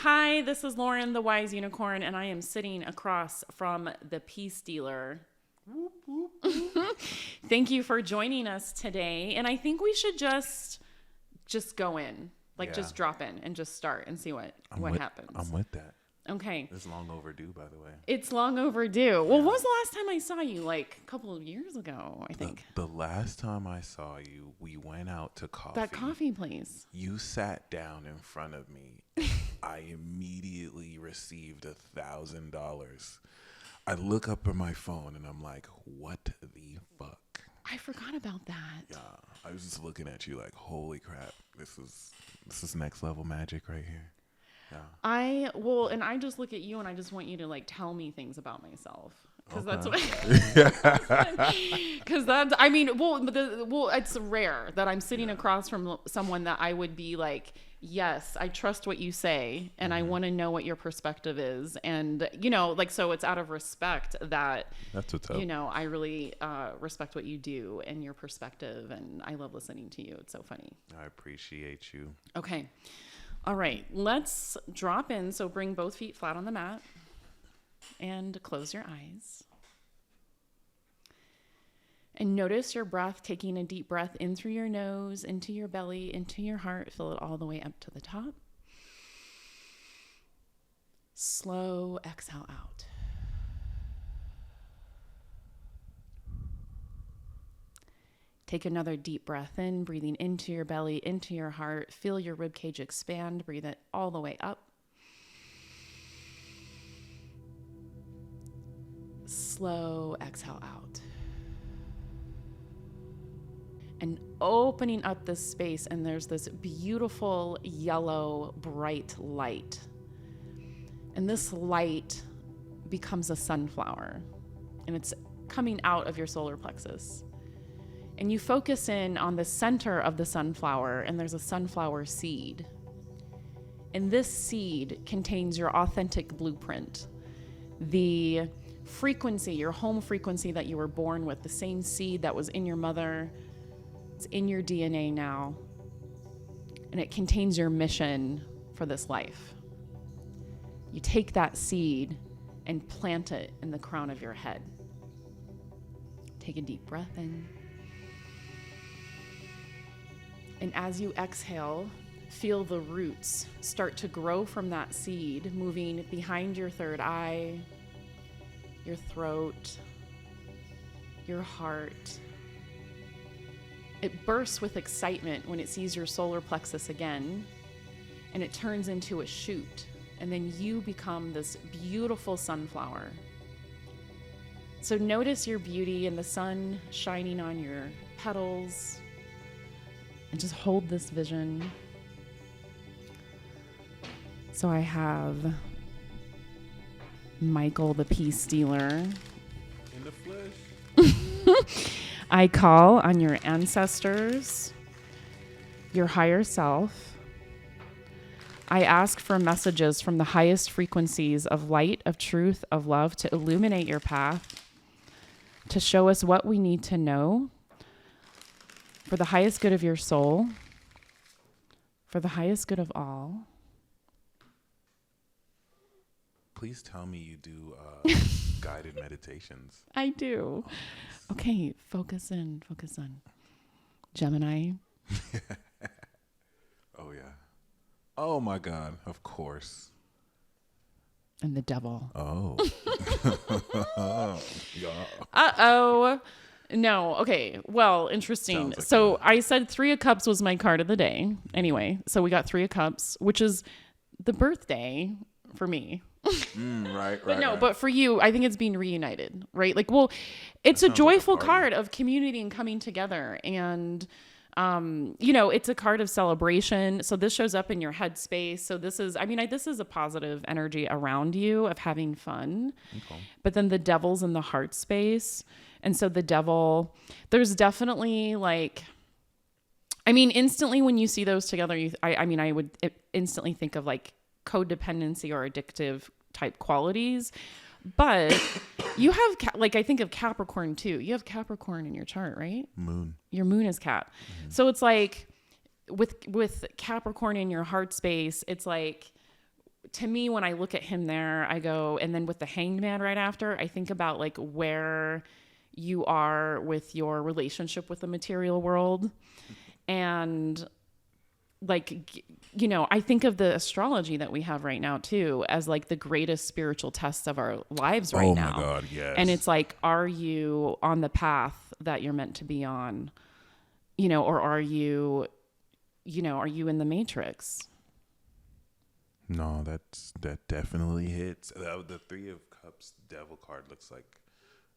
Hi, this is Lauren, the Wise Unicorn, and I am sitting across from the Peacedealer. Thank you for joining us today. And I think we should just go in, just drop in and just start and see what happens. I'm with that. Okay. It's long overdue, by the way. It's long overdue. Well, when was the last time I saw you? Like a couple of years ago, I think. The last time I saw you, we went out to coffee. That coffee place. You sat down in front of me. I immediately received $1,000. I look up at my phone and I'm like, what the fuck? I forgot about that. Yeah. I was just looking at you like, holy crap. This is next level magic right here. Yeah. And I just look at you and I just want you to like tell me things about myself. Because that's what, it's rare that I'm sitting across from someone that I would be like, yes, I trust what you say and I want to know what your perspective is. And, so it's out of respect that, that's what's up. I really respect what you do and your perspective. And I love listening to you. It's so funny. I appreciate you. Okay. All right, let's drop in. So bring both feet flat on the mat and close your eyes. And notice your breath, taking a deep breath in through your nose, into your belly, into your heart. Fill it all the way up to the top. Slow exhale out. Take another deep breath in, breathing into your belly, into your heart. Feel your ribcage expand. Breathe it all the way up. Slow exhale out. And opening up this space, and there's this beautiful yellow, bright light. And this light becomes a sunflower, and it's coming out of your solar plexus. And you focus in on the center of the sunflower, and there's a sunflower seed. And this seed contains your authentic blueprint, the frequency, your home frequency that you were born with, the same seed that was in your mother. It's in your DNA now. And it contains your mission for this life. You take that seed and plant it in the crown of your head. Take a deep breath in. And as you exhale, feel the roots start to grow from that seed, moving behind your third eye, your throat, your heart. It bursts with excitement when it sees your solar plexus again, and it turns into a shoot, and then you become this beautiful sunflower. So notice your beauty and the sun shining on your petals. And just hold this vision. So I have Michael, the Peacedealer. In the flesh. I call on your ancestors, your higher self. I ask for messages from the highest frequencies of light, of truth, of love to illuminate your path, to show us what we need to know for the highest good of your soul, for the highest good of all. Please tell me you do guided meditations. I do. Okay, focus in, focus on. Gemini. Oh, yeah. Oh, my God. Of course. And the devil. Oh. Yeah. Uh-oh. No. Okay. Well, interesting. Like so I said 3 of Cups was my card of the day. Anyway, so we got 3 of Cups, which is the birthday for me. Right. But no, but for you, I think it's being reunited, right? Like, well, it's a joyful card of community and coming together. And, it's a card of celebration. So this shows up in your headspace. So this is a positive energy around you of having fun. Okay. But then the devil's in the heart space. And so the devil, there's definitely instantly when you see those together, I would instantly think of like codependency or addictive type qualities. But you have, I think of Capricorn too. You have Capricorn in your chart, right? Moon. Your moon is Cap. Mm-hmm. So it's like with Capricorn in your heart space, it's like to me, when I look at him there, I go, and then with the Hanged Man right after, I think about like where you are with your relationship with the material world. And like, I think of the astrology that we have right now too as like the greatest spiritual test of our lives right now. Oh my God, yes. And it's like, are you on the path that you're meant to be on? Or are you in the matrix? No, that definitely hits. The Three of Cups Devil card looks like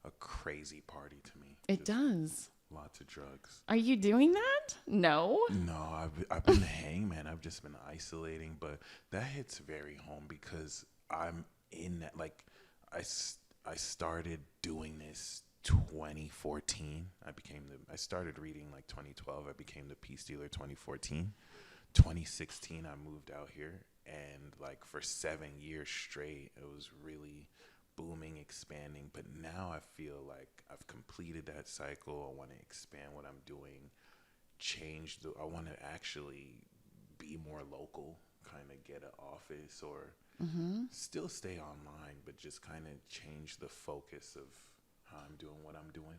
a crazy party to me. It does. Lots of drugs. Are you doing that? No. No, I've been hangman. I've just been isolating, but that hits very home because I'm in that. Like, I started doing this 2014. I started reading like 2012. I became the Peacedealer 2014. 2016, I moved out here, and like for 7 years straight, it was really booming, expanding. But now I feel like I've completed that cycle. I want to expand what I'm doing, I want to actually be more local, kind of get an office or still stay online, but just kind of change the focus of how I'm doing what I'm doing.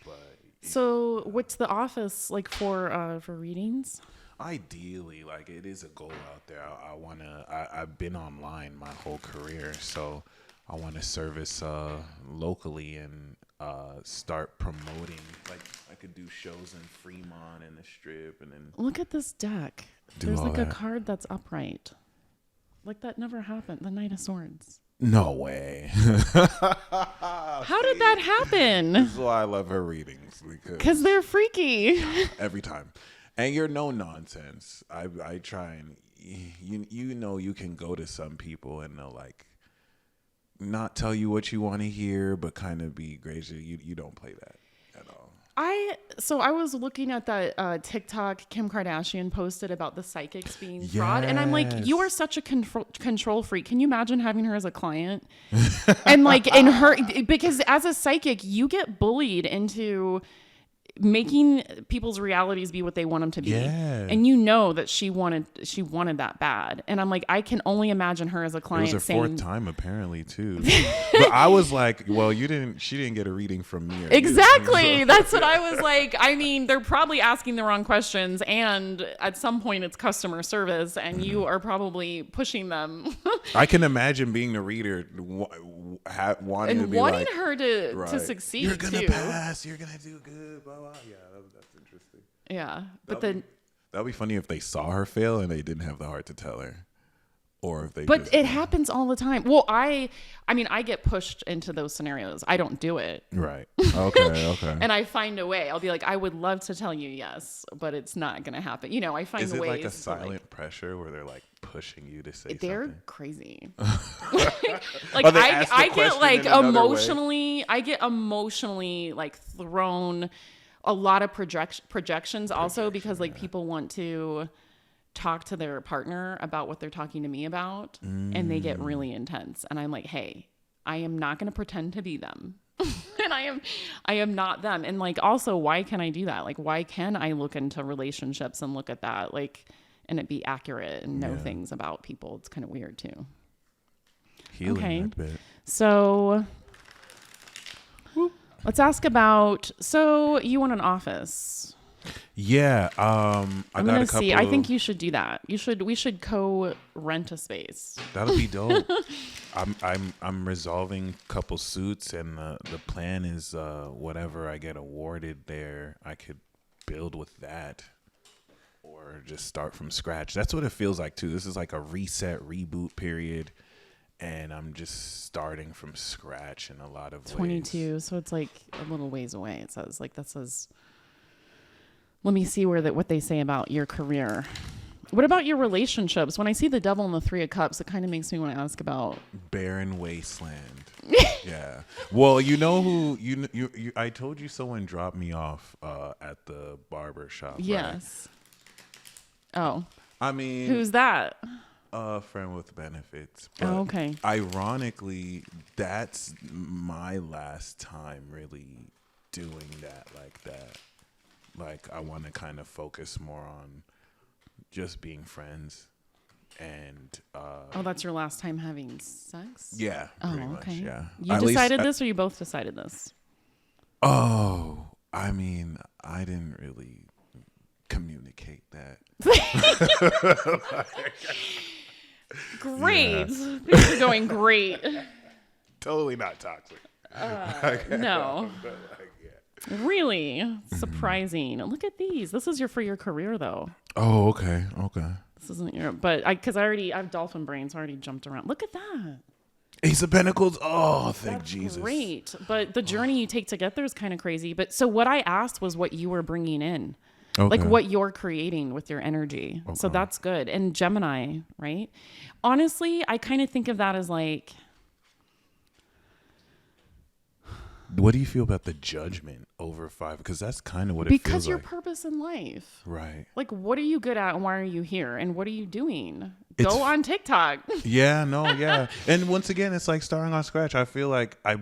But so what's the office like for readings? Ideally, like, it is a goal out there. I've been online my whole career, so I want to service locally and start promoting. Like, I could do shows in Fremont and the Strip, and then Look at this deck. There's like a card that's upright. Like, that never happened. The Knight of Swords. no way. How did that happen? This is why I love her readings, Because they're freaky. every time. And you're no nonsense. I try and you can go to some people and they'll like not tell you what you want to hear, but kind of be gracious. You don't play that at all. I was looking at that TikTok Kim Kardashian posted about the psychics being fraud, and I'm like, you are such a control freak. Can you imagine having her as a client? And like because as a psychic, you get bullied into making people's realities be what they want them to be. Yeah. And that she wanted that bad. And I'm like, I can only imagine her as a client. It was her fourth time apparently too. But I was like, well, she didn't get a reading from me. Exactly. That's what I was like. I mean, they're probably asking the wrong questions, and at some point it's customer service, and you are probably pushing them. I can imagine being the reader wanting her to succeed. You're gonna too. pass. You're gonna do good. Blah blah. Yeah, that's interesting. Yeah, but that'd be funny if they saw her fail and they didn't have the heart to tell her, or if they. But it happens all the time. Well, I mean, I get pushed into those scenarios. I don't do it. Right. Okay. And I find a way. I'll be like, I would love to tell you yes, but it's not going to happen. I find Is ways. it like a silent pressure where they're like pushing you to say they're something? crazy. Like I get like emotionally. I get emotionally like thrown. A lot of projections also because like people want to talk to their partner about what they're talking to me about, and they get really intense, and I'm like, hey, I am not going to pretend to be them. And I am not them. And like, also, why can I do that? Like, why can I look into relationships and look at that, like, and it be accurate and know things about people? It's kind of weird too. Healing that bit. So let's ask about, so you want an office. Yeah. I'm gonna see. I think you should do that. We should co-rent a space. That'll be dope. I'm resolving a couple suits, and the plan is whatever I get awarded there, I could build with that, or just start from scratch. That's what it feels like too. This is like a reset, reboot period, and I'm just starting from scratch in a lot of 22, ways. so it's like a little ways away. It says like that says. Let me see what they say about your career. What about your relationships? When I see the Devil and the Three of Cups, it kind of makes me want to ask about barren wasteland. Yeah. Well, you know who you I told you someone dropped me off at the barber shop. Yes. Right? Oh. I mean, who's that? A friend with benefits. But okay. Ironically, that's my last time really doing that like that. Like, I want to kind of focus more on just being friends and Oh, that's your last time having sex? yeah, pretty Oh, much, okay. yeah. You At least decided this, or you both decided this? Oh, I mean, I didn't really communicate that. Great. Things are going great. Totally not toxic. No. But like, yeah. Really surprising. Look at these. This is for your career, though. Oh, okay. Okay. This isn't your, but because I have dolphin brains. I already jumped around. Look at that. Ace of Pentacles. Oh, thank That's Jesus. great. But the journey you take to get there is kind of crazy. But so what I asked was what you were bringing in. Okay. Like what you're creating with your energy. So Okay. that's good. And Gemini, right? Honestly, I kind of think of that as like, What do you feel about the judgment over 5? Because that's kind of what it because feels your like. purpose in life. Right. Like, what are you good at and why are you here? And what are you doing? It's- Go on TikTok. Yeah, no, yeah. And once again, it's like starting on scratch. I feel like I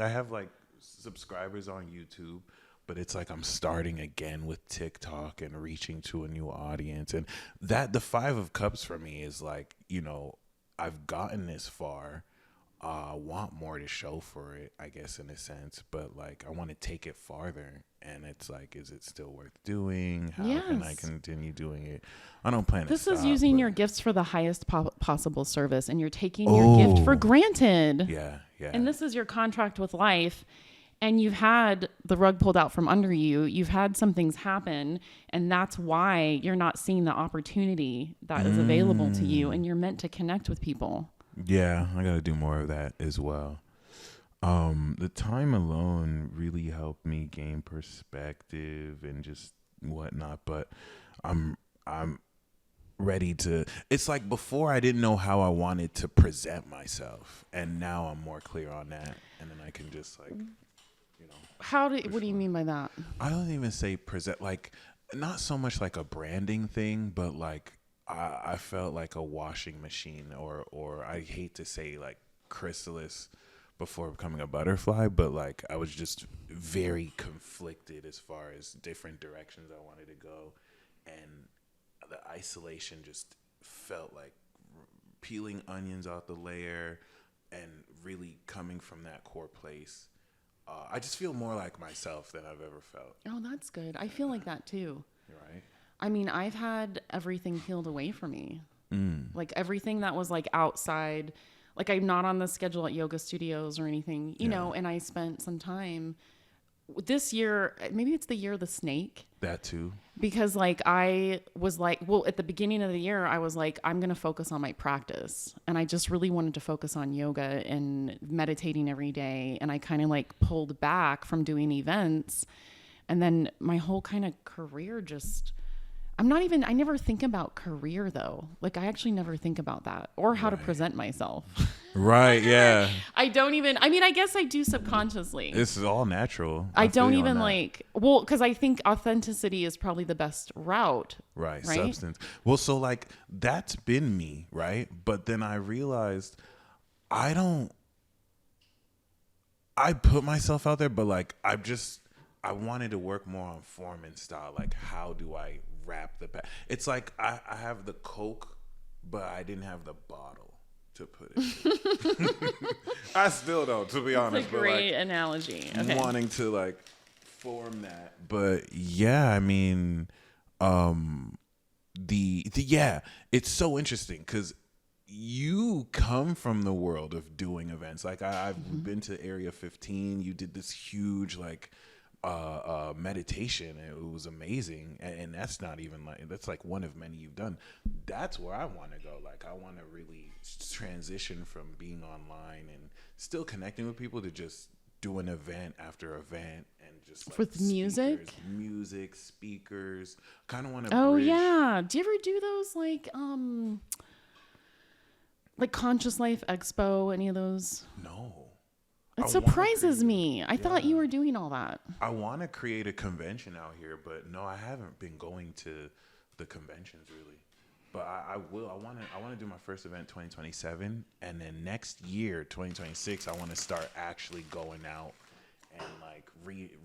have like subscribers on YouTube, but it's like I'm starting again with TikTok and reaching to a new audience. And the 5 of Cups for me is like, I've gotten this far. I want more to show for it, I guess, in a sense, but like I want to take it farther. And it's like, is it still worth doing? How can I Yes. continue doing it? I don't plan to This stop, is using but- your gifts for the highest possible service, and you're taking your gift for granted. Yeah, yeah. And this is your contract with life. And you've had the rug pulled out from under you. You've had some things happen. And that's why you're not seeing the opportunity that is available to you. And you're meant to connect with people. Yeah, I got to do more of that as well. The time alone really helped me gain perspective and just whatnot. But I'm ready to. It's like before I didn't know how I wanted to present myself, and now I'm more clear on that. And then I can just like, What do you mean by that? I don't even say present, like not so much like a branding thing, but like I felt like a washing machine, or I hate to say like chrysalis before becoming a butterfly, but like I was just very conflicted as far as different directions I wanted to go, and the isolation just felt like peeling onions off the layer and really coming from that core place. I just feel more like myself than I've ever felt. Oh, that's good. I feel like that too. Right? I mean, I've had everything peeled away from me. Like everything that was like outside, like I'm not on the schedule at yoga studios or anything, you know, and I spent some time this year, maybe it's the year of the snake. That too. Because like I was like, well, at the beginning of the year, I was like, I'm going to focus on my practice. And I just really wanted to focus on yoga and meditating every day. And I kind of like pulled back from doing events. And then my whole kind of career just, I never think about career though. Like I actually never think about that or how to present myself. Right, yeah. I guess I do subconsciously. This is all natural. I don't feel even on that. like, well, because I think authenticity is probably the best route. Right, right? substance. Well, so like that's been me, right? But then I realized I put myself out there, but like I wanted to work more on form and style. Like how do I wrap the pack? It's like I have the Coke, but I didn't have the bottle to put it in. I still don't, to be honest. It's a great analogy. Okay. Wanting to like form that, but yeah, I mean, it's so interesting because you come from the world of doing events. Like I've been to Area 15. You did this huge like meditation. It was amazing, and that's not even like that's like one of many you've done. That's where I want to go. Like I want to really transition from being online and still connecting with people to just do an event after event and just like with music, speakers. Kind of want to. Oh bridge. yeah. Do you ever do those like Conscious Life Expo? Any of those? No. It surprises me. I thought you were doing all that. I want to create a convention out here, but no, I haven't been going to the conventions really. But I will. I want to do my first event 2027, and then next year 2026, I want to start actually going out and like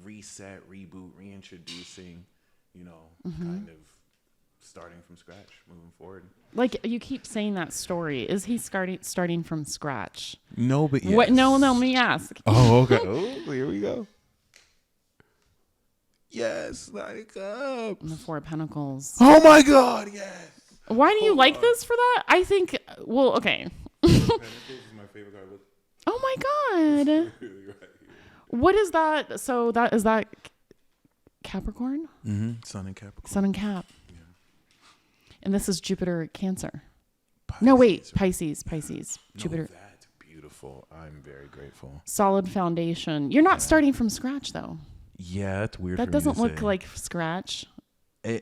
reset, reboot, reintroducing, kind of starting from scratch, moving forward. Like, you keep saying that story. Is he starting from scratch? No, but yes. What? No, let me ask. Oh, okay. Oh, here we go. Yes, 9 of Cups. The Four of Pentacles. Oh my God, yes. Why do you Hold like on. this for that? I think, well, okay. Pentacles is my favorite card. Look. Oh my God. Really right here. What is that? So is that Capricorn? Mm-hmm. Sun and Capricorn. Sun and Cap. Yeah. And this is Jupiter Cancer. Pisces, No, wait. right? Pisces. No, Jupiter. that's beautiful. I'm very grateful. Solid foundation. You're not starting from scratch, though. Yeah, that's weird. That doesn't look like scratch. I'm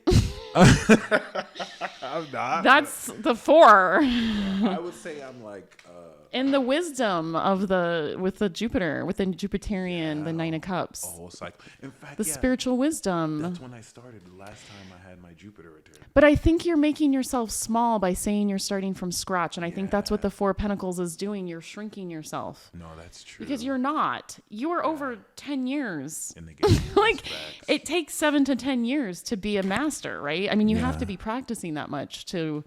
not. That's the 4. I would say I'm like. And the wisdom of with the Jupiterian, the 9 of Cups. A whole cycle. In fact, The spiritual wisdom. That's when I started. The last time I had my Jupiter return. But I think you're making yourself small by saying you're starting from scratch. And I think that's what the 4 of Pentacles is doing. You're shrinking yourself. No, that's true. Because you're not. You are over 10 years. In the game. Like, it takes 7 to 10 years to be a master, right? I mean, you have to be practicing that much to...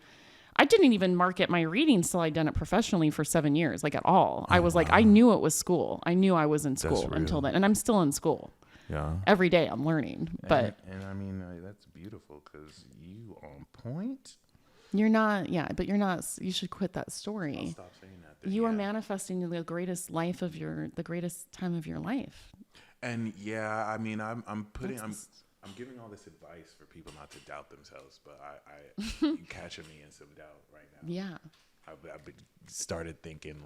I didn't even market my readings till I'd done it professionally for 7 years, like at all. I was like, I knew it was school. I knew I was in school until then. And I'm still in school. Yeah. Every day I'm learning. But and I mean, that's beautiful because you on point. you're not, but you're not, you should quit that story. I'll stop saying that. Then, You are manifesting the greatest the greatest time of your life. And I mean, I'm giving all this advice for people not to doubt themselves, but you catching me in some doubt right now. Yeah. I've started thinking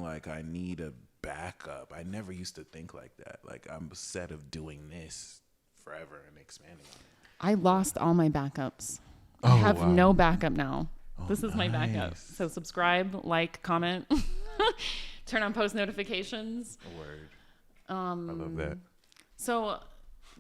like I need a backup. I never used to think like that. Like I'm set of doing this forever and expanding on it. I lost all my backups. I have no backup now. This is my backup. So subscribe, like, comment, turn on post notifications. A word. I love that. So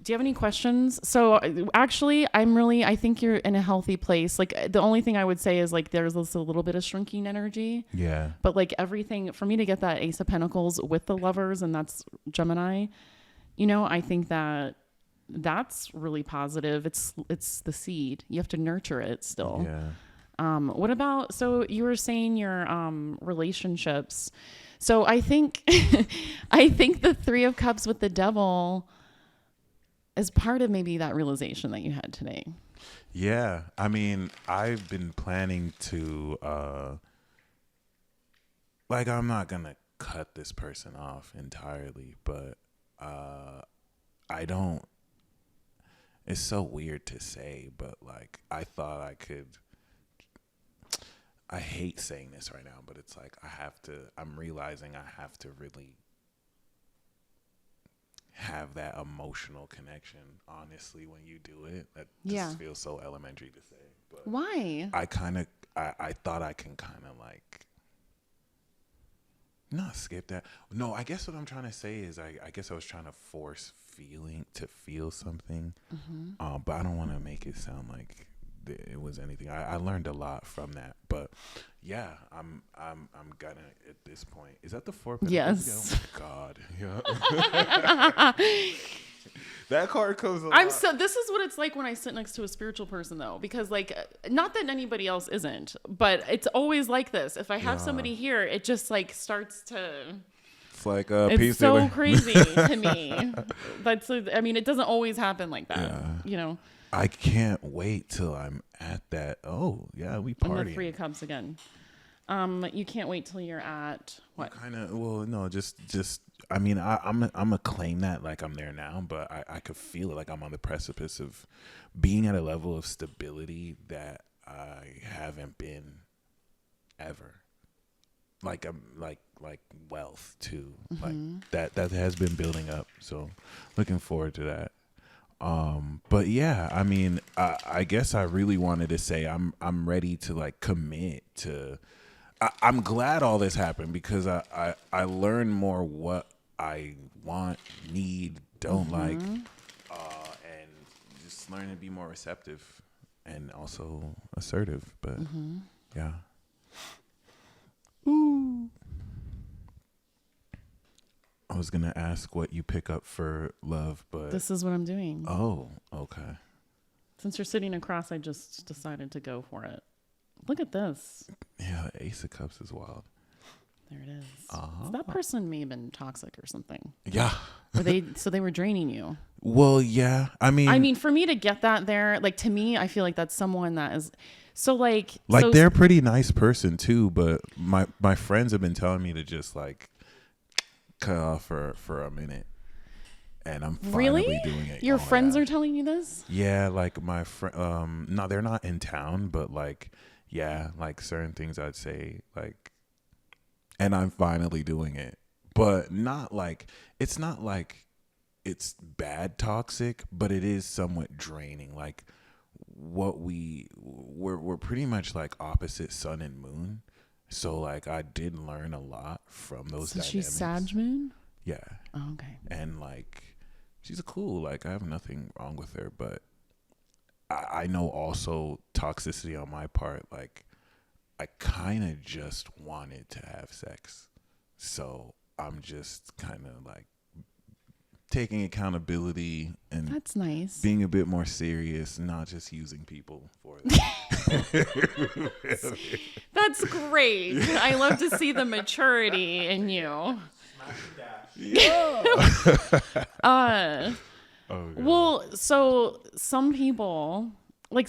do you have any questions? So actually, I think you're in a healthy place. Like the only thing I would say is like, there's this a little bit of shrinking energy. Yeah. But like everything for me to get that Ace of Pentacles with the Lovers, and that's Gemini, I think that's really positive. It's the seed. You have to nurture it still. Yeah. What about, so you were saying your relationships. So I think the 3 of Cups with the Devil is part of maybe that realization that you had today. Yeah. I mean, I've been planning to I'm not going to cut this person off entirely, but I don't, it's so weird to say, but like I thought I could. I hate saying this right now, but it's like I'm realizing I have to really have that emotional connection, honestly, when you do it. That just feels so elementary to say. But why? I thought I can kind of like not skip that. No, I guess what I'm trying to say is I guess I was trying to force to feel something, but I don't want to make it sound like it was anything. I learned a lot from that, but yeah, I'm gonna at this point. Is that the 4 of Pentacles? Yes. Oh my God. Yeah. That card comes. This is what it's like when I sit next to a spiritual person, though, because like, not that anybody else isn't, but it's always like this. If I have somebody here, it just like starts to. It's like it's so crazy to me. It doesn't always happen like that. Yeah. I can't wait till I'm at that. Oh yeah, we partying. And the 3 of Cups again. You can't wait till you're at what? Just. I mean, I'm gonna claim that like I'm there now, but I could feel it like I'm on the precipice of being at a level of stability that I haven't been ever. Like wealth too, like that has been building up. So looking forward to that. But yeah, I mean, I guess I really wanted to say I'm ready to like commit to. I'm glad all this happened because I learned more what I want, need, don't like, and just learn to be more receptive and also assertive. But yeah. Ooh. I was gonna ask what you pick up for love, but This is what I'm doing. oh, okay. Since you're sitting across, I just decided to go for it. Look at this. Yeah, Ace of Cups is wild. There it is. So that person may have been toxic or something. Yeah. So they were draining you. Well, yeah. I mean, for me to get that there, like to me, I feel like that's someone that is so they're a pretty nice person too, but my friends have been telling me to just like cut off for a minute. And I'm finally doing it. Your friends are telling you this? Yeah, like my friend no, they're not in town, but like yeah, like certain things I'd say like, and I'm finally doing it. But not like it's it's bad toxic, but it is somewhat draining. Like we're pretty much like opposite sun and moon. So like I did learn a lot from those dynamics. She's Sag moon? Yeah. Oh, okay. And like she's cool. Like I have nothing wrong with her, but I know also toxicity on my part. Like I kind of just wanted to have sex, so I'm just kind of like taking accountability and that's nice. Being a bit more serious, not just using people for that. That's great. I love to see the maturity in you. Yeah. Well, so some people like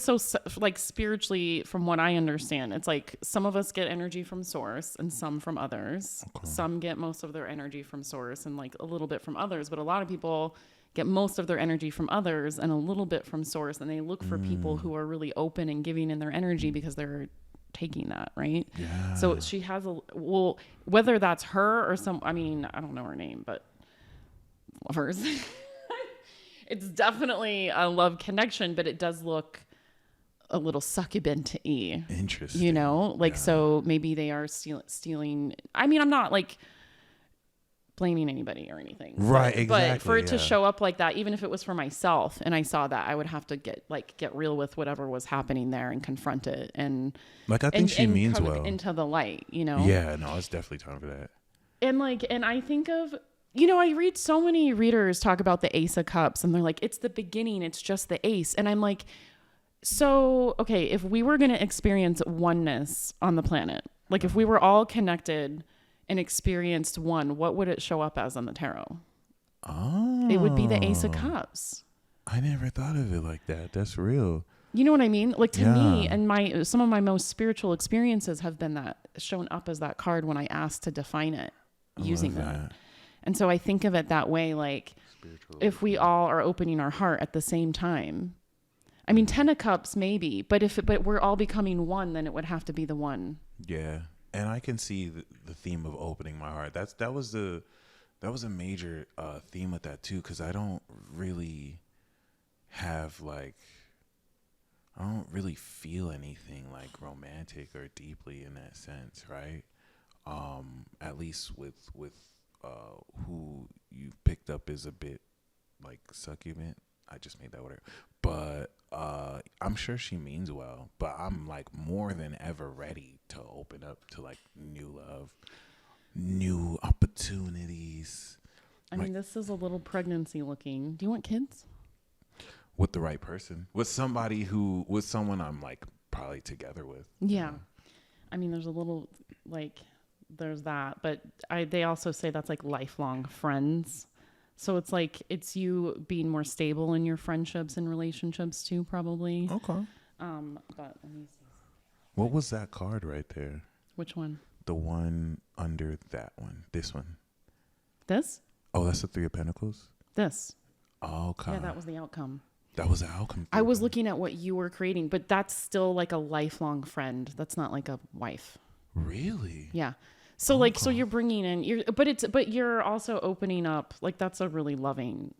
spiritually, from what I understand, it's like some of us get energy from source and some from others. Okay. Some get most of their energy from source and like a little bit from others, but a lot of people get most of their energy from others and a little bit from source, and they look for people who are really open and giving in their energy because they're taking that, right? Yeah. So she has whether that's her or I don't know her name, but lovers. It's definitely a love connection, but it does look a little succubant-y. Interesting. So maybe they are stealing. I mean, I'm not like blaming anybody or anything. Right, exactly. But for it to show up like that, even if it was for myself and I saw that, I would have to get real with whatever was happening there and confront it. And like, I think she means come well. into the light, Yeah, no, it's definitely time for that. And I think of, I read so many readers talk about the Ace of Cups and they're like, it's the beginning. It's just the ace. And I'm like, so, okay, if we were going to experience oneness on the planet, like if we were all connected and experienced one, what would it show up as on the tarot? Oh. It would be the Ace of Cups. I never thought of it like that. That's real. You know what I mean? Like to me, and some of my most spiritual experiences have been that shown up as that card when I asked to define it using that. And so I think of it that way, like if we all are opening our heart at the same time. I mean, 10 of Cups maybe, but but we're all becoming one, then it would have to be the one. Yeah. And I can see the theme of opening my heart. That was a major theme with that too, because I don't really feel anything like romantic or deeply in that sense, right? At least with who you picked up is a bit like succubant. I just made that word, but I'm sure she means well. But I'm like more than ever ready to open up to like new love, new opportunities. I mean, this is a little pregnancy looking. Do you want kids? With the right person, with someone I'm like probably together with. Yeah, I mean, there's a little like there's that, but they also say that's like lifelong friends. So it's like it's you being more stable in your friendships and relationships too, probably. Okay. But let me see. What was that card right there? Which one? The one under that one. This one. This? Oh, that's the Three of Pentacles? This. Oh, okay. Yeah, that was the outcome. That was the outcome. I was looking at what you were creating, but that's still like a lifelong friend. That's not like a wife. Really? Yeah. So so you're bringing in but you're also opening up, like that's a really loving,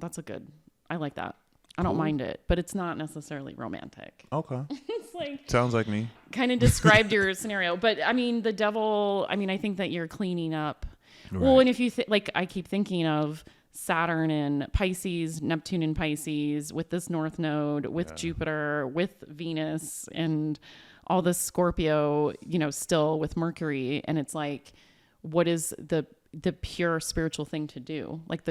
I like that. I don't mind it, but it's not necessarily romantic. Okay. It's like sounds like me. Kind of described your scenario, but I mean the devil, I think that you're cleaning up. Right. Well, and if you like I keep thinking of Saturn in Pisces, Neptune in Pisces, with this North Node, with Jupiter, with Venus, and all this Scorpio, still with Mercury. And it's like, what is the pure spiritual thing to do. Like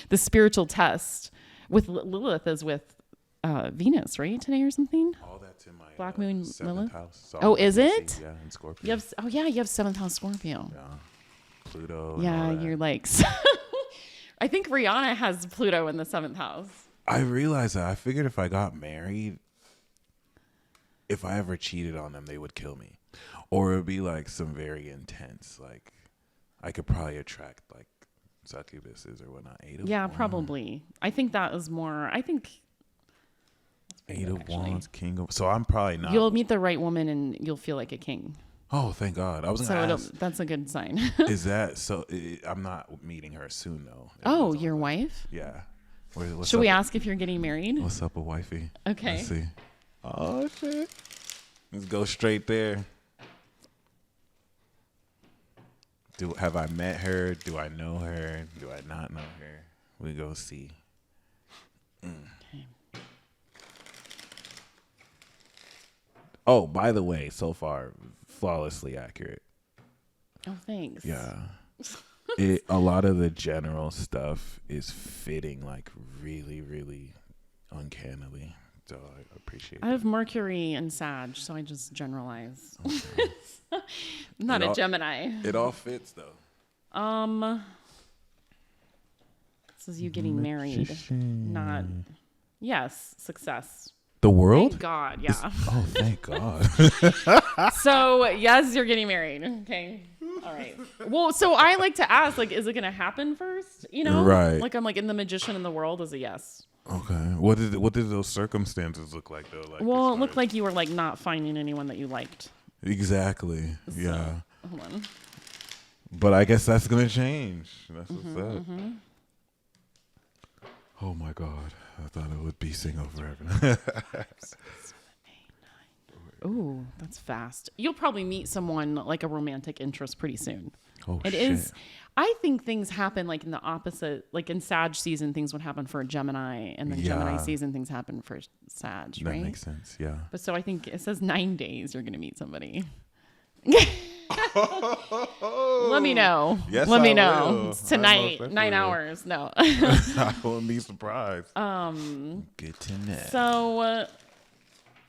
the spiritual test with Lilith is with Venus, right? Today or something? All that's in my Black Moon seventh Lilith. house. So Oh, I'm is busy, it? Yeah, in Scorpio. You have you have 7th house Scorpio. Yeah. Pluto. And Yeah, all that. you're like I think Rihanna has Pluto in the 7th house. I realized that. I figured if I got married, if I ever cheated on them, they would kill me. Or it would be like some very intense, like I could probably attract like succubuses or whatnot. Yeah, probably. I think that is more, I think. Eight of Wands, King of, so I'm probably not. You'll meet the right woman and you'll feel like a king. Oh, thank God. I was going to ask. That's a good sign. Is that, so I'm not meeting her soon though. Oh, your wife? Yeah. Should we ask if you're getting married? What's up with wifey? Okay. Let's see. Oh, shit. Let's go straight there. Have I met her? Do I know her? Do I not know her? We go see. Okay. Oh, by the way, so far, flawlessly accurate. Oh, thanks. Yeah. A lot of the general stuff is fitting like really, really uncannily. So I appreciate I have Mercury and Sag, so I just generalize. Okay. I'm not a Gemini. It all fits though. This is you getting married. Not. Yes, success. The world? Thank God, yeah. Oh, thank God. So, yes, you're getting married. Okay. All right. Well, so I like to ask, like, is it going to happen first? You know? Right. Like, I'm like, in the magician in the world is a yes. Okay. What did those circumstances look like though? Like, well, it looked like you were like not finding anyone that you liked. Exactly. So, yeah. Hold on. But I guess that's gonna change. That's what's up. Oh my God. I thought it would be single forever. Ooh, that's fast. You'll probably meet someone like a romantic interest pretty soon. Oh, It shit. is. I think things happen like in the opposite. Like in Sag season, things would happen for a Gemini, and then Gemini season, things happen for Sag, That right? makes sense. Yeah. But so I think it says 9 days you're going to meet somebody. Let me know. Yes, Let me I know. will. It's I tonight, most 9 definitely hours. No. I wouldn't be surprised. Good to know. So,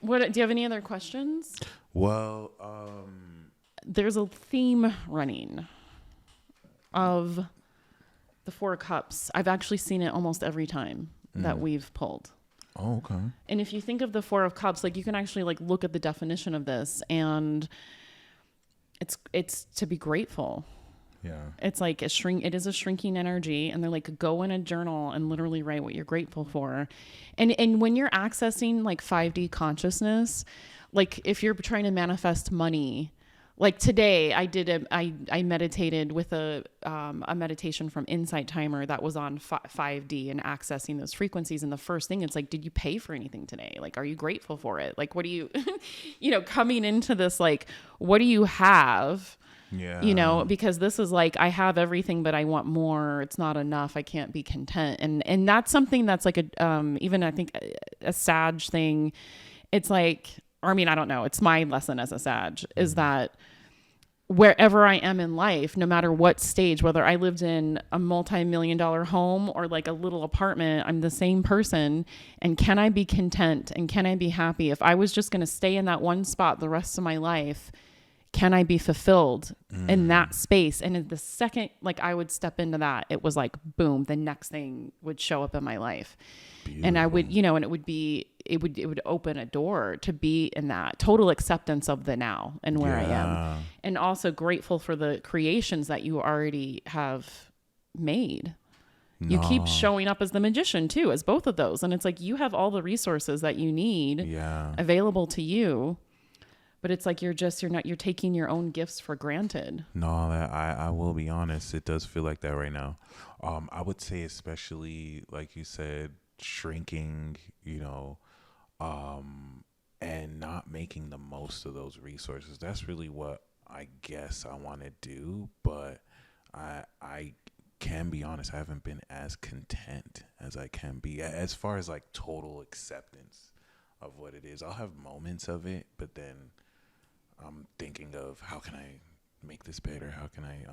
what do you have any other questions? Well, There's a theme running of the 4 of Cups. I've actually seen it almost every time that we've pulled. oh, okay. And if you think of the 4 of Cups, like you can actually like look at the definition of this, and it's to be grateful. Yeah. It's like it is a shrinking energy, and they're like, go in a journal and literally write what you're grateful for. And when you're accessing like 5D consciousness, like if you're trying to manifest money, like today I meditated with a meditation from Insight Timer that was on 5D and accessing those frequencies. And the first thing, it's like, did you pay for anything today? Like, are you grateful for it? Like, what do you, coming into this, like, what do you have? Yeah. Because this is like, I have everything, but I want more. It's not enough. I can't be content. And that's something that's like even I think a Sag thing. It's like, or I mean, I don't know. It's my lesson as a Sag is that wherever I am in life, no matter what stage, whether I lived in a multi-million-dollar home or like a little apartment, I'm the same person. And can I be content and can I be happy? If I was just going to stay in that one spot the rest of my life, can I be fulfilled in that space? And in the second, like I would step into that, it was like, boom, the next thing would show up in my life. Beautiful. And I would, and it would open a door to be in that total acceptance of the now and where I am. And also grateful for the creations that you already have made. No. You keep showing up as the magician too, as both of those. And it's like, you have all the resources that you need available to you. But it's like you're taking your own gifts for granted. No, I will be honest. It does feel like that right now. I would say especially, like you said, shrinking, and not making the most of those resources. That's really what I guess I want to do. But I can be honest, I haven't been as content as I can be as far as like total acceptance of what it is. I'll have moments of it, but then I'm thinking of how can I make this better? How can I,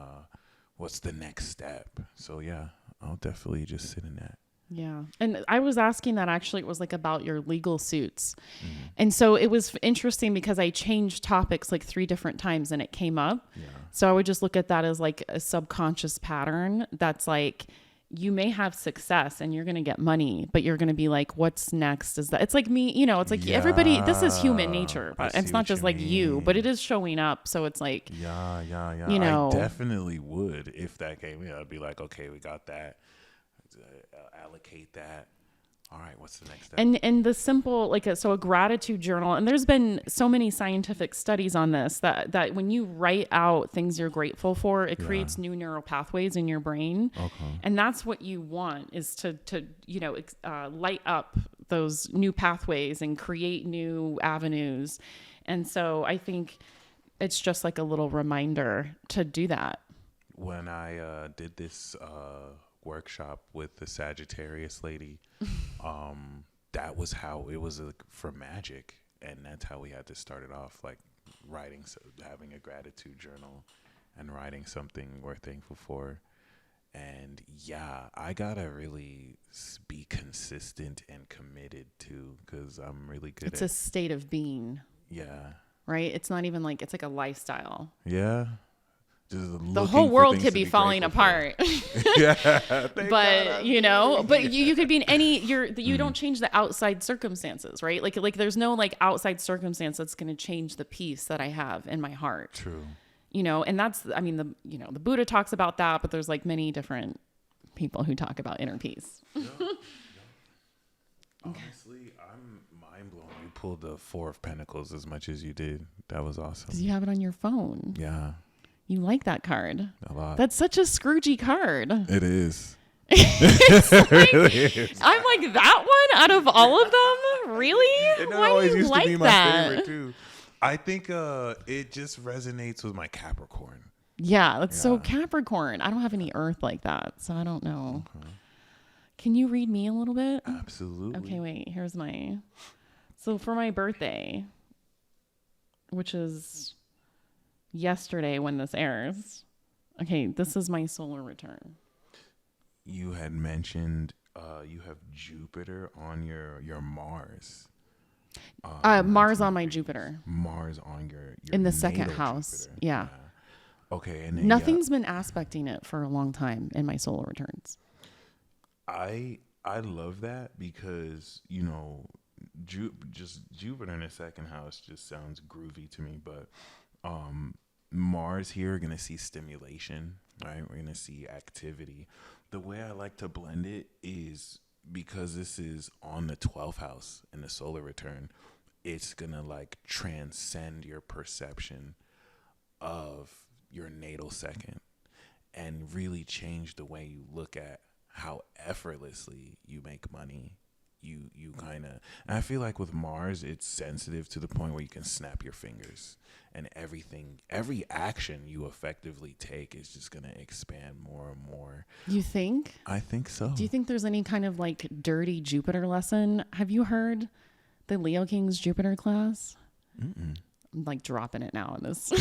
what's the next step? So yeah, I'll definitely just sit in that. Yeah. And I was asking that actually, it was like about your legal suits. Mm-hmm. And so it was interesting because I changed topics like 3 different times and it came up. Yeah. So I would just look at that as like a subconscious pattern that's like, you may have success and you're going to get money, but you're going to be like, what's next? Is that it's like me, you know, it's like everybody, this is human nature, I but see it's not what just you like you, but it mean. is showing up. So it's like, Yeah. you know, I definitely would if that came in. I'd be like, okay, we got that. Allocate that. All right, what's the next step? and the simple like a gratitude journal, and there's been so many scientific studies on this that when you write out things you're grateful for, it creates new neural pathways in your brain. Okay. And that's what you want, is to you know light up those new pathways and create new avenues. And so I think it's just like a little reminder to do that. When I did this workshop with the Sagittarius lady, that was how it was for magic, and that's how we had to start it off, like writing, so having a gratitude journal and writing something we're thankful for. And yeah, I gotta really be consistent and committed too, because I'm really good It's a state of being, yeah. right? It's not even like, it's like a lifestyle. Yeah. Just The whole world could be falling apart. Yeah. Thank God But you know, I'm but free. you could be in any, you don't change the outside circumstances, right? Like there's no like outside circumstance that's going to change the peace that I have in my heart. True. You know, and that's, I mean, the Buddha talks about that, but there's like many different people who talk about inner peace. Honestly, I'm mind blown. You pulled the 4 of Pentacles as much as you did. That was awesome. 'Cause you have it on your phone. Yeah, You like that card. a lot. That's such a Scroogey card. It is. I'm like, that one out of all of them? Really? It Why always do you used like to be my that? favorite too. I think it just resonates with my Capricorn. Yeah, that's so Yeah. Capricorn. I don't have any earth like that, so I don't know. Can you read me a little bit? Absolutely. Okay, wait. Here's my. So for my birthday, which is yesterday when this airs. Okay, this is my solar return. You had mentioned you have Jupiter on your Mars. Mars on my Jupiter Mars on your in the second natal house. Jupiter. Yeah. Okay, and then, Nothing's been aspecting it for a long time in my solar returns. I love that because just Jupiter in the second house just sounds groovy to me, but Mars here, we're gonna see stimulation, right? We're gonna see activity. The way I like to blend it is because this is on the 12th house in the solar return, it's gonna like transcend your perception of your natal second and really change the way you look at how effortlessly you make money. You kind of, and I feel like with Mars, it's sensitive to the point where you can snap your fingers, and every action you effectively take is just going to expand more and more. You think? I think so. Do you think there's any kind of like dirty Jupiter lesson? Have you heard the Leo King's Jupiter class? Mm-mm. I'm like dropping it now in this.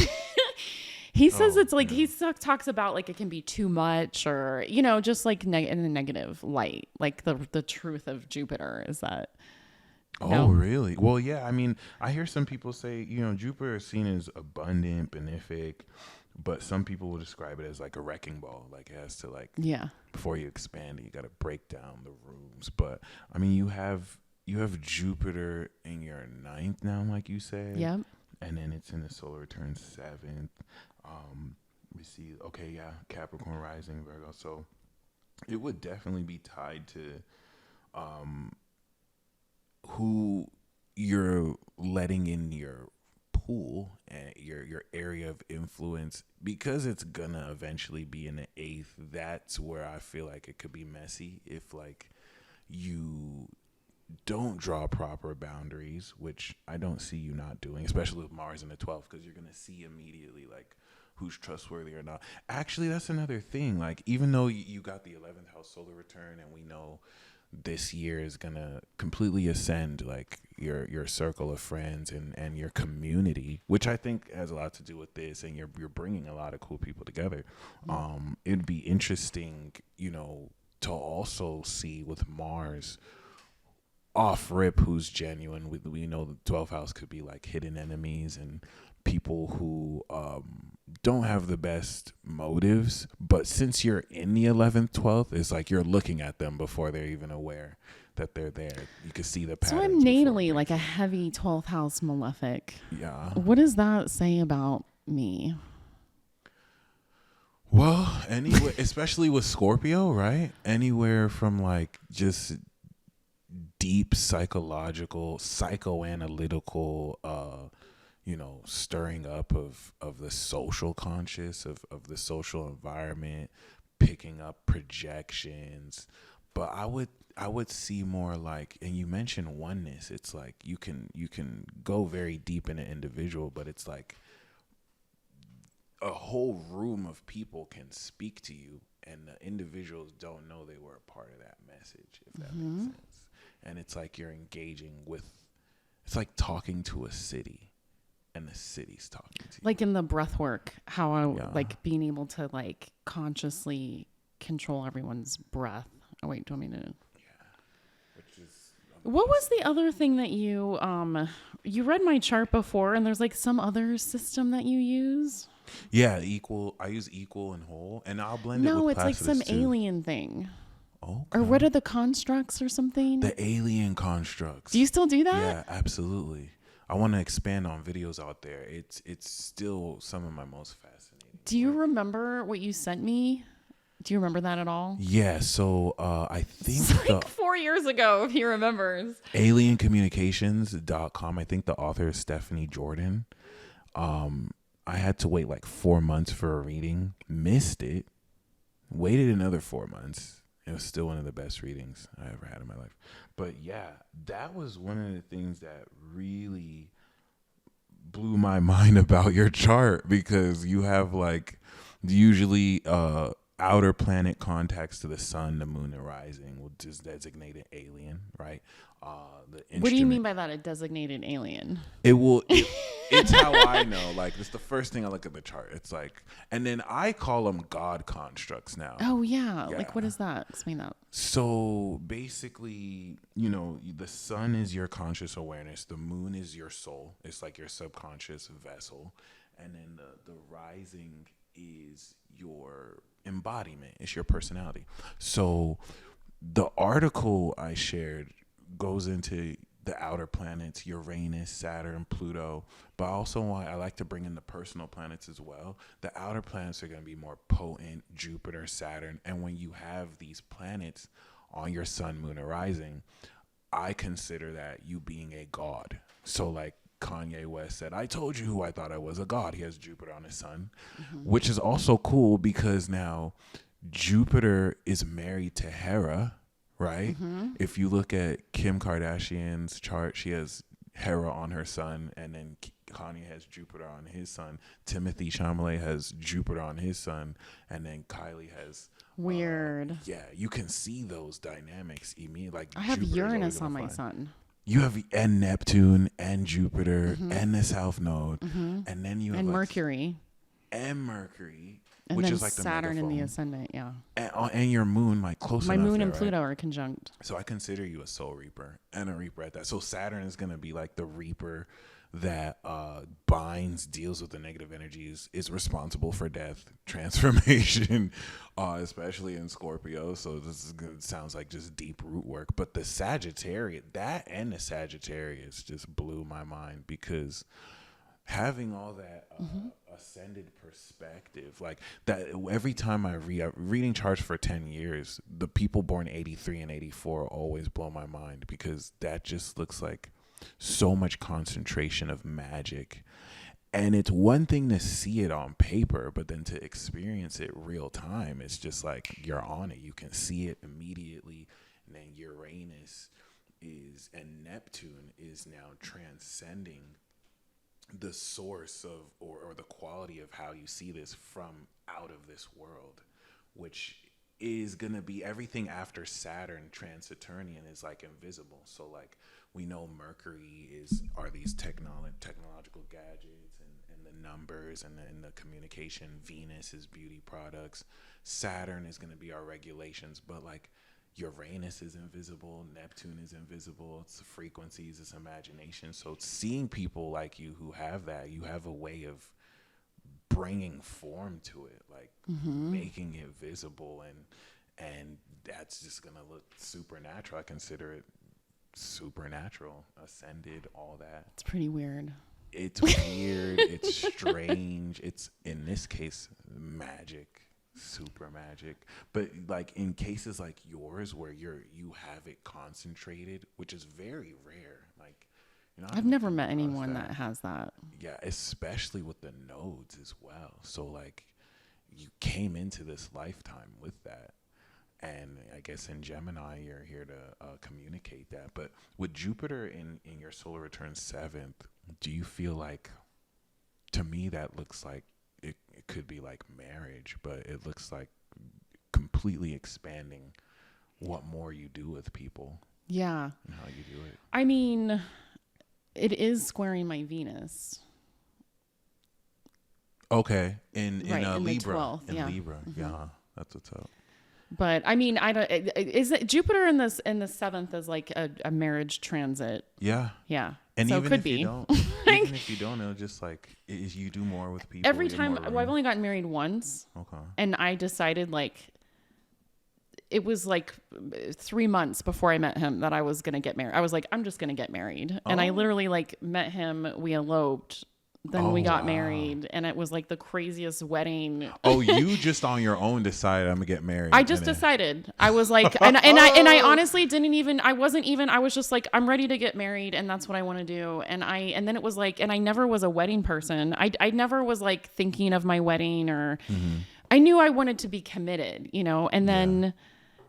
He says it's like, he talks about like it can be too much, or, you know, just like in a negative light. Like the truth of Jupiter is that. Oh, No. really? Well, yeah. I mean, I hear some people say, Jupiter is seen as abundant, benefic, but some people will describe it as like a wrecking ball. Like it has to Yeah. before you expand it, you got to break down the rooms. But I mean, you have Jupiter in your 9th now, like you said. Yep. And then it's in the solar return 7th. We see, okay, yeah, Capricorn rising, Virgo. So it would definitely be tied to who you're letting in your pool and your area of influence, because it's gonna eventually be in the 8th. That's where I feel like it could be messy if like you don't draw proper boundaries, which I don't see you not doing, especially with Mars in the 12th, because you're going to see immediately like who's trustworthy or not. Actually, that's another thing. Like, even though you got the 11th house solar return, and we know this year is gonna completely ascend like your circle of friends and your community, which I think has a lot to do with this, and you're bringing a lot of cool people together. It'd be interesting, to also see with Mars off rip who's genuine. We know the 12th house could be like hidden enemies and people who don't have the best motives, but since you're in the 11th 12th, it's like you're looking at them before they're even aware that they're there. You can see the patterns. So I'm natally like a heavy 12th house malefic. Yeah. What does that say about me? Well, anyway, especially with Scorpio, right? Anywhere from like just deep psychological, psychoanalytical, stirring up of the social conscious, of the social environment, picking up projections. But I would see more like, and you mentioned oneness. It's like you can go very deep in an individual, but it's like a whole room of people can speak to you, and the individuals don't know they were a part of that message, if that makes sense. And it's like you're engaging with, it's like talking to a city, and the city's talking to you. Like in the breath work, how I like being able to like consciously control everyone's breath. Oh wait, do you want me to? Yeah. Which is. What was the other thing that you read my chart before, and there's like some other system that you use? Yeah, equal. I use equal and whole, and I'll blend it with No, it's like Placidus some too. alien thing. Okay. Or what are the constructs or something? The alien constructs. Do you still do that? Yeah, absolutely. I want to expand on videos out there. It's still some of my most fascinating. Do you remember what you sent me? Do you remember that at all? Yeah, so I think It's like 4 years ago, if he remembers. Aliencommunications.com, I think the author is Stephanie Jordan. I had to wait like 4 months for a reading, missed it, waited another 4 months. It was still one of the best readings I ever had in my life. But yeah, that was one of the things that really blew my mind about your chart, because you have like usually outer planet contacts to the sun, the moon, and rising, which is designated alien, right? What do you mean by that? A designated alien? It's how I know. Like, it's the first thing I look at the chart. It's like, and then I call them God constructs now. Oh yeah. Like, what is that? Explain that. So basically, the sun is your conscious awareness. The moon is your soul. It's like your subconscious vessel. And then the rising is your embodiment. It's your personality. So the article I shared goes into the outer planets, Uranus, Saturn, Pluto, but also why I like to bring in the personal planets as well. The outer planets are going to be more potent, Jupiter, Saturn, and when you have these planets on your sun, moon, or rising, I consider that you being a god. So like Kanye West said, I told you who I thought I was, a god. He has Jupiter on his sun, which is also cool because now Jupiter is married to Hera, right? If you look at Kim Kardashian's chart, she has Hera on her sun, and then Kanye has Jupiter on his sun. Timothy Chalamet has Jupiter on his sun, and then Kylie has weird. Yeah, you can see those dynamics immediately. Like I have Jupiter's Uranus always on gonna my find- sun. You have and Neptune and Jupiter and the South Node, and then you have And like, Mercury. and Mercury, And which then is like the Saturn in the megaphone. ascendant, yeah. And your moon, like close My enough moon there, and right? Pluto are conjunct. So I consider you a soul reaper and a reaper at that. So Saturn is going to be like the reaper that binds, deals with the negative energies, is responsible for death, transformation, especially in Scorpio. So this is good. Sounds like just deep root work. But the Sagittarius, that and the Sagittarius just blew my mind, because having all that ascended perspective, like that, every time I reading charts for 10 years, the people born 83 and 84 always blow my mind, because that just looks like so much concentration of magic. And it's one thing to see it on paper, but then to experience it real time, it's just like you're on it. You can see it immediately. And then Uranus and Neptune is now transcending the source of or the quality of how you see this from out of this world, which is going to be everything after Saturn Saturnian is like invisible. So like we know Mercury are these technological gadgets and the numbers and the communication. Venus is beauty products. Saturn is going to be our regulations, but like Uranus is invisible, Neptune is invisible. It's the frequencies, it's imagination. So seeing people like you who have that, you have a way of bringing form to it, like making it visible, and that's just gonna look supernatural. I consider it supernatural, ascended, all that. It's pretty weird. It's weird. It's strange. It's, in this case, magic. Super magic. But like in cases like yours where you have it concentrated, which is very rare, like, you know, I've never met anyone that has that. Yeah, especially with the nodes as well. So like you came into this lifetime with that, and I guess in Gemini you're here to communicate that. But with Jupiter in your solar return 7th, do you feel like, to me that looks like it could be like marriage, but it looks like completely expanding what more you do with people. Yeah. And how you do it. I mean, it is squaring my Venus. Okay. In the Libra. 12th, in yeah. Libra. Yeah. That's what's up. But I mean, I don't. Is it Jupiter in the 7th is like a marriage transit? Yeah. Yeah. And so even it could if be. you don't, even if you don't, it'll just like you do more with people. Every time, I've only gotten married once. Okay. And I decided, like, it was like 3 months before I met him that I was gonna get married. I was like, I'm just gonna get married, and I literally like met him. We eloped. Then we got married, and it was like the craziest wedding. Oh, you just on your own decided I'm gonna get married. I just decided. I was like, and I honestly didn't even. I wasn't even. I was just like, I'm ready to get married, and that's what I want to do. And then it was like, and I never was a wedding person. I never was like thinking of my wedding, or I knew I wanted to be committed, you know. And then.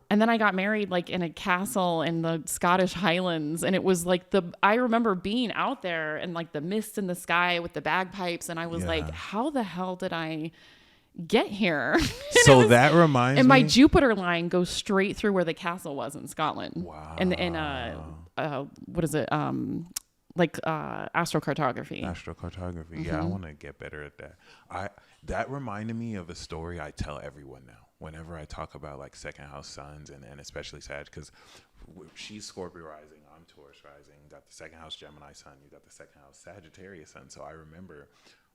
And then I got married like in a castle in the Scottish Highlands. And it was like I remember being out there and like the mist in the sky with the bagpipes. And I was like, how the hell did I get here? So that reminds me. And my Jupiter line goes straight through where the castle was in Scotland. Wow. And what is it? Like astrocartography. Astrocartography. Yeah, I want to get better at that. That reminded me of a story I tell everyone now. Whenever I talk about like second house suns and especially Sag, because she's Scorpio rising, I'm Taurus rising, you got the second house Gemini sun, you got the second house Sagittarius sun. So I remember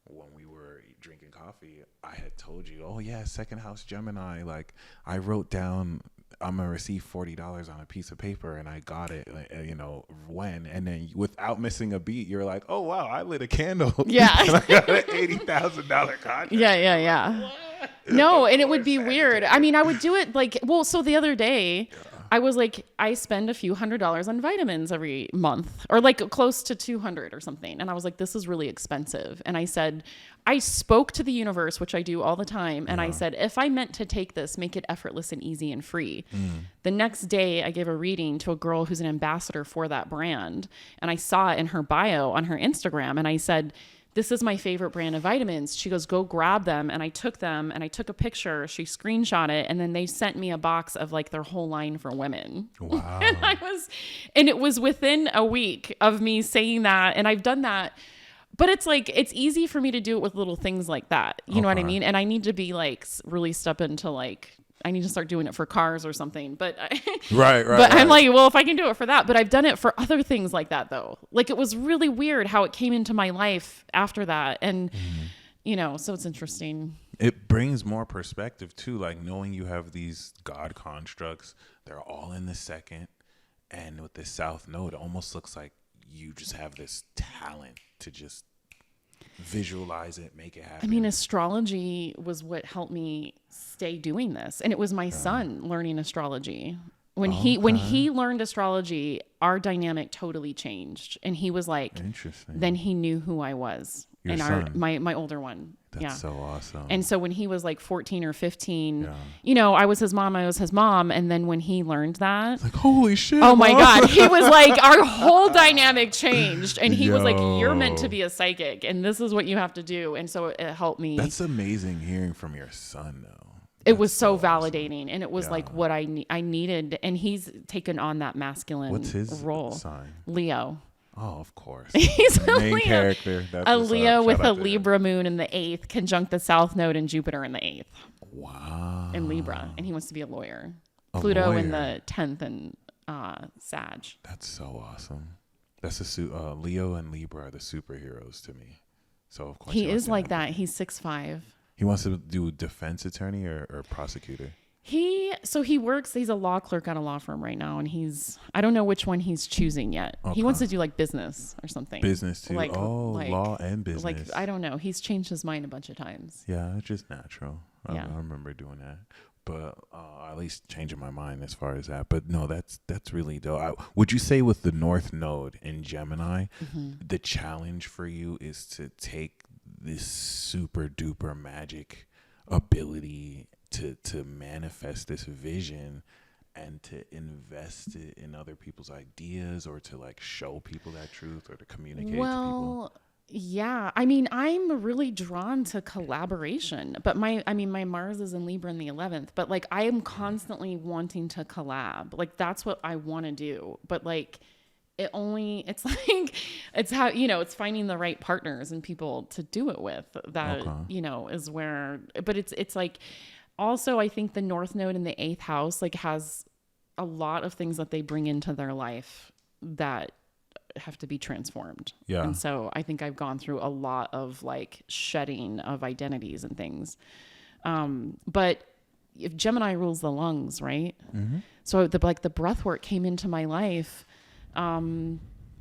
when we were drinking coffee, I had told you, oh yeah, second house Gemini, like I wrote down I'm gonna receive $40 on a piece of paper, and I got it, you know, when, and then without missing a beat, you're like, oh wow, I lit a candle. Yeah. And I got an $80,000 contract. Yeah. What? No, and it would be weird. I mean, I would do it like, well, so the other day I was like, I spend a few $100s on vitamins every month, or like close to 200 or something. And I was like, this is really expensive. And I said, I spoke to the universe, which I do all the time. And I said, if I meant to take this, make it effortless and easy and free. The next day I gave a reading to a girl who's an ambassador for that brand. And I saw it in her bio on her Instagram. And I said, this is my favorite brand of vitamins. She goes, go grab them. And I took them and I took a picture. She screenshot it. And then they sent me a box of like their whole line for women. Wow. And it was within a week of me saying that. And I've done that. But it's like, it's easy for me to do it with little things like that. You know what I mean? And I need to be like, really step into like, I need to start doing it for cars or something. But right. But I'm like, well, if I can do it for that, but I've done it for other things like that though. Like it was really weird how it came into my life after that. And, you know, so it's interesting. It brings more perspective too, like knowing you have these God constructs, they're all in the second. And with this South Node, it almost looks like you just have this talent to just visualize it, make it happen. I mean, astrology was what helped me stay doing this. And it was my son learning astrology. When he learned astrology, our dynamic totally changed. And he was like, interesting. Then he knew who I was. Your and son. My older one. That's so awesome. And so when he was like 14 or 15, you know, I was his mom, I was his mom. And then when he learned that, like, holy shit. Oh my God. He was like, our whole dynamic changed. And he was like, you're meant to be a psychic and this is what you have to do. And so it helped me. That's amazing hearing from your son though. it was so awesome. validating, and it was Yeah. like what I needed. And he's taken on that masculine What's his role. sign? Leo. Oh, of course. He's The a main Leo. character. That's A what's Leo up. with Shout a out to him. Libra moon in the 8th, conjunct the South Node and Jupiter in the 8th Wow. in Libra, and he wants to be a lawyer. A Pluto in lawyer. the 10th and Sag. That's so awesome. That's Leo and Libra are the superheroes to me. So of course He wants is to like have- that. He's 6'5". He wants to do defense attorney or prosecutor. He works, he's a law clerk at a law firm right now, and I don't know which one he's choosing yet. He wants to do like business or something. Business too. Like, Law and business. Like, I don't know. He's changed his mind a bunch of times. Yeah, it's just natural. Yeah. I remember doing that, but at least changing my mind as far as that. But no, that's really dope. Would you say with the North Node in Gemini, the challenge for you is to take this super duper magic ability to manifest this vision and to invest it in other people's ideas, or to like show people that truth, or to communicate to people? Yeah. I mean, I'm really drawn to collaboration, but my Mars is in Libra in the 11th, but like I am constantly wanting to collab. Like that's what I want to do. But like it's like, it's how, it's finding the right partners and people to do it with that, is where, but it's like, also, I think the North Node in the 8th house like has a lot of things that they bring into their life that have to be transformed. Yeah. And so I think I've gone through a lot of like shedding of identities and things. But if Gemini rules the lungs, right? So the breath work came into my life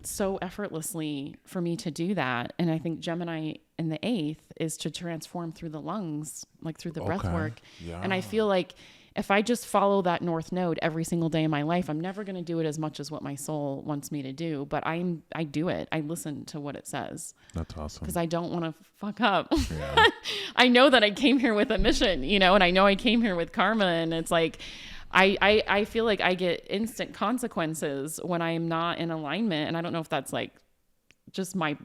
so effortlessly for me to do that. And I think Gemini in the 8th is to transform through the lungs, like through the breath work. Yeah. And I feel like if I just follow that North Node every single day in my life, I'm never going to do it as much as what my soul wants me to do. But I do it. I listen to what it says. That's awesome. Because I don't want to fuck up. Yeah. I know that I came here with a mission, and I know I came here with karma. And it's like, I feel like I get instant consequences when I'm not in alignment. And I don't know if that's like just my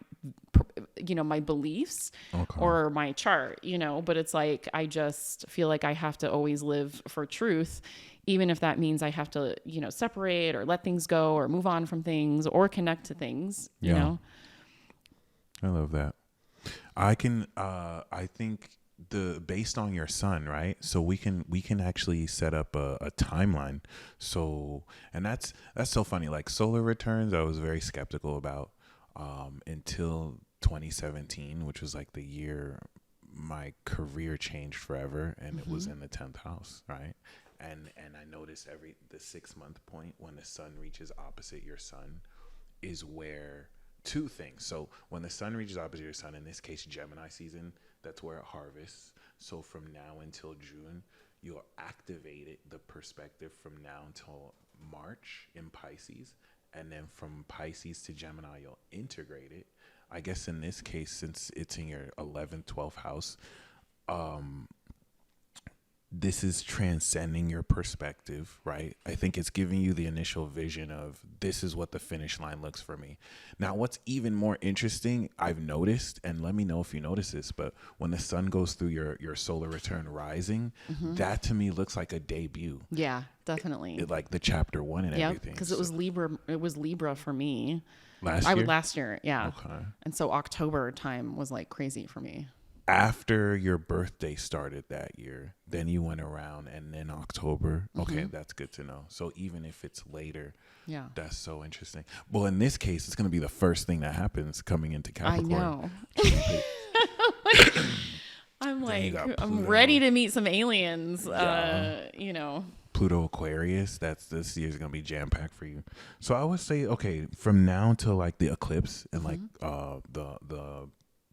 beliefs or my chart, but it's like, I just feel like I have to always live for truth, even if that means I have to, separate or let things go or move on from things or connect to things, you know? I love that. I think based on your sun, right? So we can actually set up a timeline. So, and that's so funny. Like solar returns, I was very skeptical about until 2017, which was like the year my career changed forever, and it was in the 10th house, right? And I noticed the 6-month point when the sun reaches opposite your sun is where two things. So when the sun reaches opposite your sun, in this case Gemini season, that's where it harvests. So from now until June, you'll activate it, the perspective from now until March in Pisces, and then from Pisces to Gemini, you'll integrate it. I guess in this case, since it's in your 11th, 12th house, this is transcending your perspective, right? I think it's giving you the initial vision of this is what the finish line looks for me. Now, what's even more interesting, I've noticed, and let me know if you notice this, but when the sun goes through your solar return rising, that to me looks like a debut. Yeah, definitely. Like the chapter 1 and everything. Because it was Libra. It was Libra for me. Last year, yeah. Okay. And so October time was like crazy for me. After your birthday started that year, then you went around, and then October. Okay, that's good to know. So even if it's later, yeah, that's so interesting. Well, in this case, it's going to be the first thing that happens coming into Capricorn. I know. I'm like, I'm ready to meet some aliens. Yeah. Pluto Aquarius, this year's gonna be jam packed for you. So I would say, okay, from now till like the eclipse and like the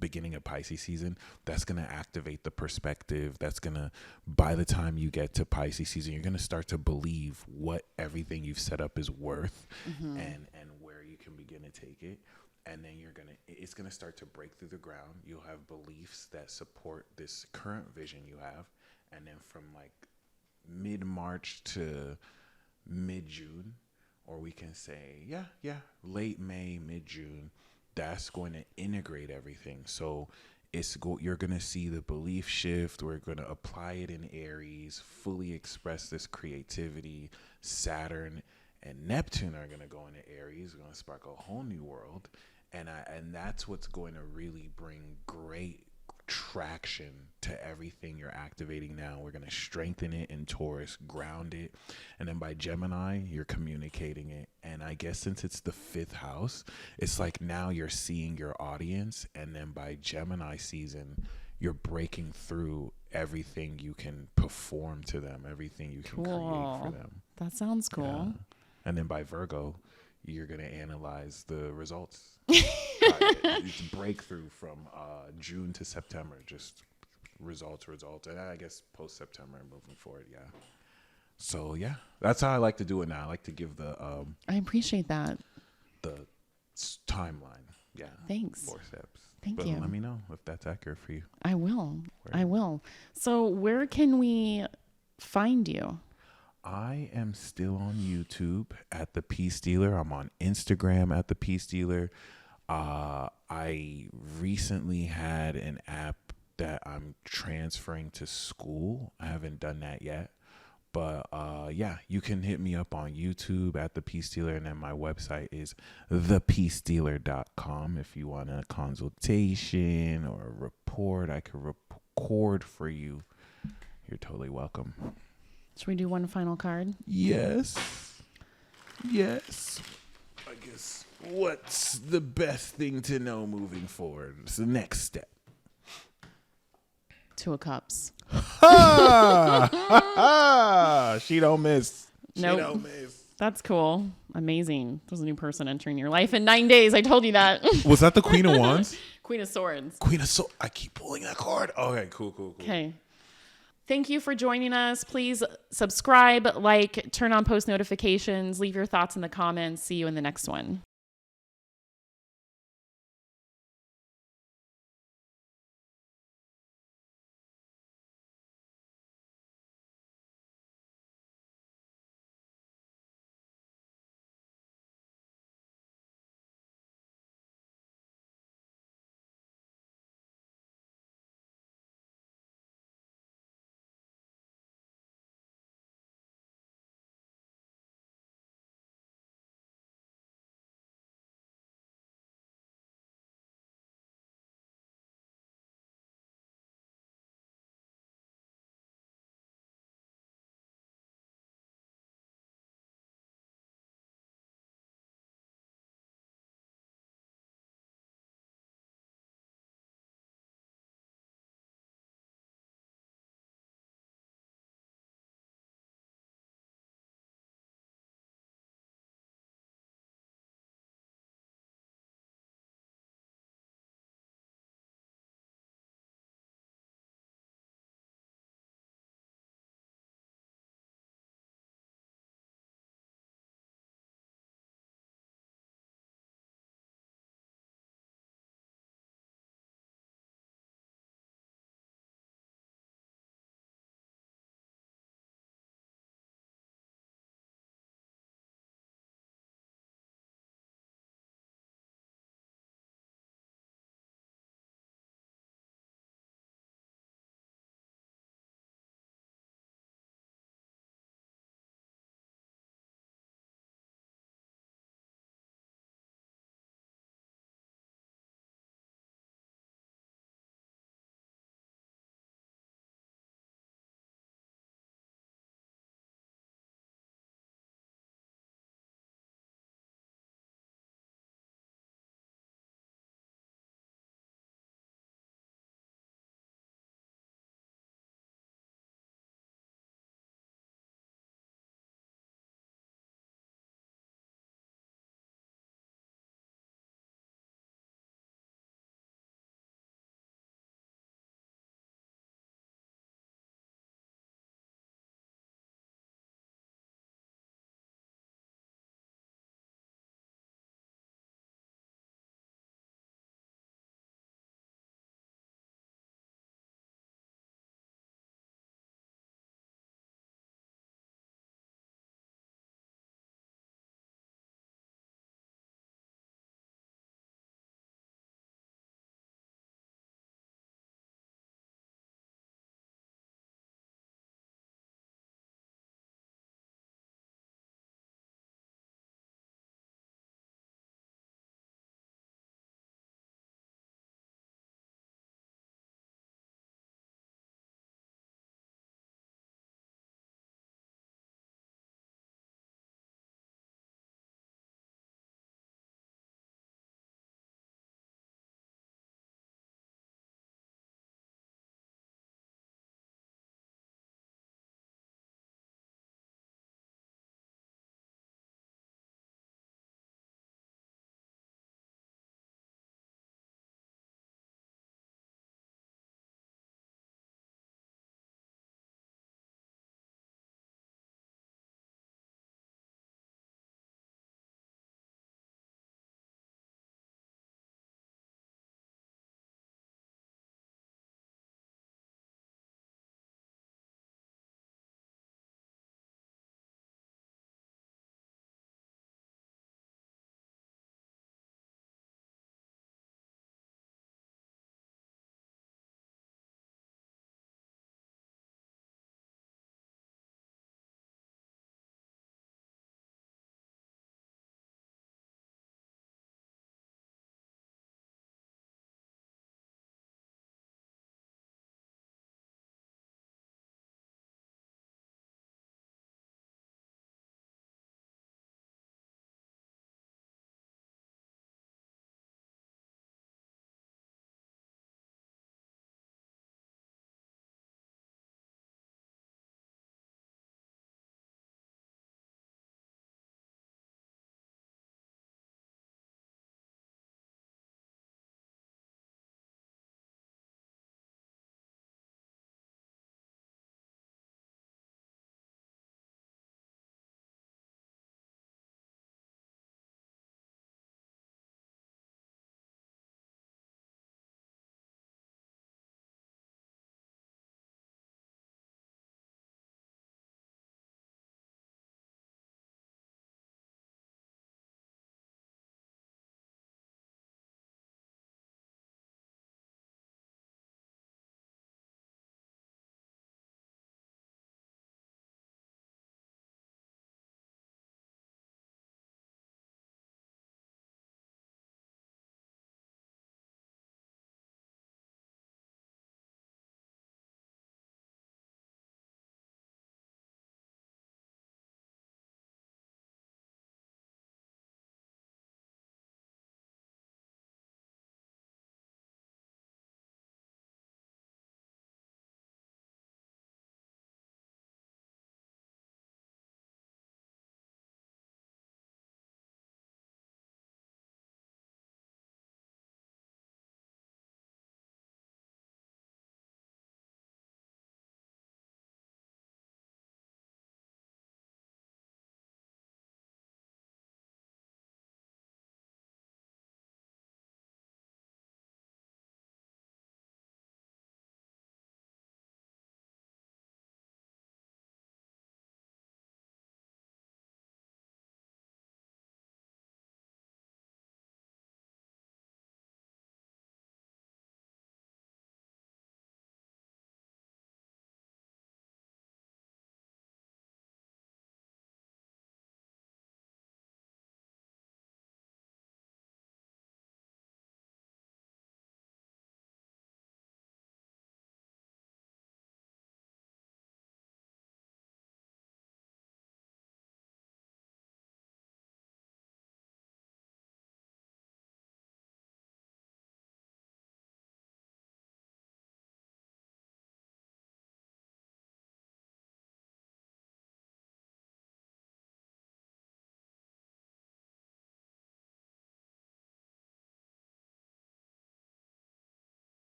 beginning of Pisces season, that's going to activate the perspective. That's going to, by the time you get to Pisces season, you're going to start to believe what everything you've set up is worth and where you can begin to take it. And then it's going to start to break through the ground. You'll have beliefs that support this current vision you have. And then from like mid-March to mid-June, or we can say, late May, mid-June, that's going to integrate everything. So you're going to see the belief shift. We're going to apply it in Aries, fully express this creativity. Saturn and Neptune are going to go into Aries. We're going to spark a whole new world. And that's what's going to really bring great traction to everything you're activating now. We're going to strengthen it in Taurus, ground it. And then by Gemini, you're communicating it. And I guess since it's the 5th house, it's like now you're seeing your audience. And then by Gemini season, you're breaking through everything you can perform to them, everything you can create for them. That sounds cool. Yeah. And then by Virgo, you're going to analyze the results. It's breakthrough from June to September, just results. And I guess post-September and moving forward, yeah. So, yeah, that's how I like to do it now. I like to give the... I appreciate that. The timeline, yeah. Thanks. 4 steps. Thank you. Let me know if that's accurate for you. I will. So where can we find you? I am still on YouTube at the Peacedealer. I'm on Instagram at the Peacedealer. I recently had an app that I'm transferring to school. I haven't done that yet. But yeah, you can hit me up on YouTube at the Peacedealer, and then my website is thepeacedealer.com. If you want a consultation or a report, I could record for you. You're totally welcome. Should we do one final card? Yes. I guess what's the best thing to know moving forward? It's the next step. 2 of Cups. She don't miss. Nope. She don't miss. That's cool. Amazing. There's a new person entering your life in 9 days. I told you that. Was that the Queen of Wands? Queen of Swords. Queen of Swords. I keep pulling that card. Okay, cool. Okay. Thank you for joining us. Please subscribe, like, turn on post notifications, leave your thoughts in the comments. See you in the next one.